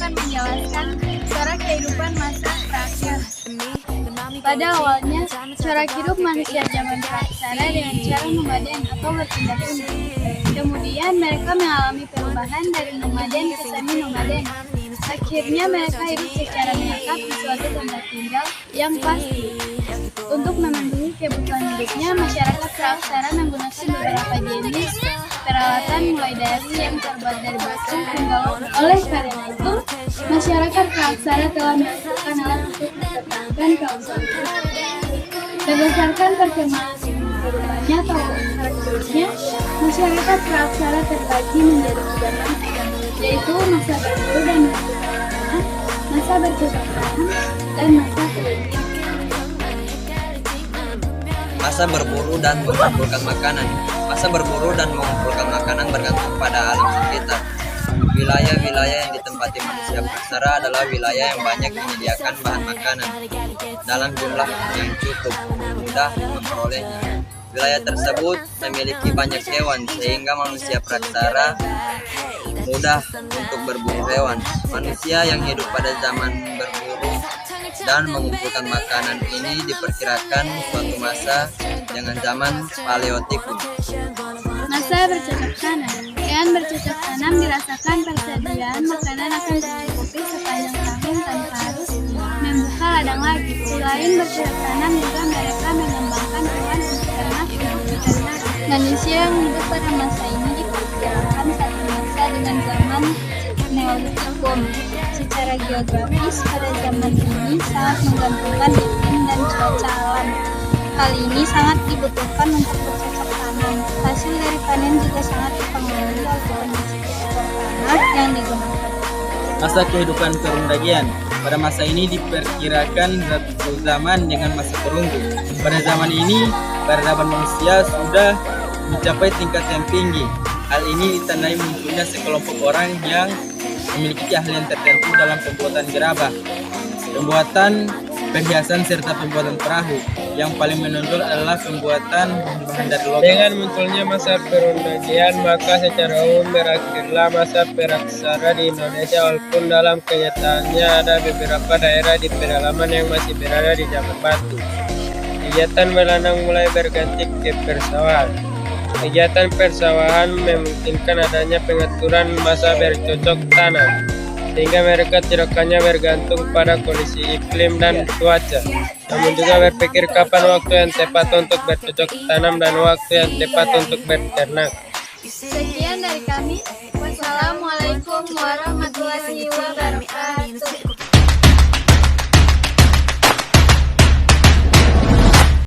akan menjelaskan corak kehidupan masa praksara. Pada awalnya, corak hidup manusia zaman praksara dengan cara nomaden atau berpindah-pindah. Kemudian mereka mengalami perubahan dari nomaden ke semi-nomaden. Akhirnya mereka hidup secara menetap di suatu tempat tinggal yang pasti. Untuk memenuhi kebutuhan hidupnya, masyarakat praksara menggunakan beberapa jenis peralatan mulai dari yang terbuat dari batu hingga logam. Oleh karena itu, masyarakat praksara telah menciptakan alat untuk mempertahankan keautonoman. Berdasarkan perkembangan kehidupannya atau karakteristiknya, masyarakat praksara terbagi menjadi 3 masa, yaitu masa berburu dan masa bercocok tanam, dan masa kering. Masa berburu dan mengumpulkan makanan. Masa berburu dan mengumpulkan makanan bergantung pada alam sekitar. Wilayah-wilayah yang ditempati manusia praksara adalah wilayah yang banyak menyediakan bahan makanan dalam jumlah yang cukup, mudah memperolehnya. Wilayah tersebut memiliki banyak hewan sehingga manusia praksara mudah untuk berburu hewan. Manusia yang hidup pada zaman berburu dan mengumpulkan makanan ini diperkirakan suatu masa dengan zaman Paleotikum. Masa bercocok tanam. Dengan bercocok tanam dirasakan persediaan makanan akan tercukupi sepanjang tahun tanpa harus membuka ladang lagi. Selain bercocok tanam juga mereka mengembangkan hewan untuk ternak untuk diternak. Manusia yang hidup pada masa ini diperkirakan satu masa dengan zaman Neolitikum. Secara geografis, pada zaman ini sangat menggantungkan iklim dan cuaca alam. Hal ini sangat dibutuhkan untuk bercocok tanam. Hasil dari panen juga sangat dipengaruhi oleh kondisi kebutuhan tanah yang digunakan. Masa kehidupan perundagian. Pada masa ini diperkirakan satu zaman dengan masa perunggu. Pada zaman ini, peradaban manusia sudah mencapai tingkat yang tinggi. Hal ini ditandai munculnya sekelompok orang yang memiliki keahlian tertentu dalam pembuatan gerabah, pembuatan perhiasan serta pembuatan perahu. Yang paling menonjol adalah pembuatan bahan dari logam. Dengan munculnya masa perundagian, maka secara umum berakhirlah masa praksara di Indonesia, walaupun dalam kenyataannya ada beberapa daerah di pedalaman yang masih berada di zaman batu. Kegiatan berladang mulai berganti ke persawahan. Kegiatan persawahan memungkinkan adanya pengaturan masa bercocok tanam, sehingga mereka tidak hanya bergantung pada kondisi iklim dan cuaca, namun juga berpikir kapan waktu yang tepat untuk bercocok tanam dan waktu yang tepat untuk berternak. Sekian dari kami. Wassalamualaikum warahmatullahi wabarakatuh.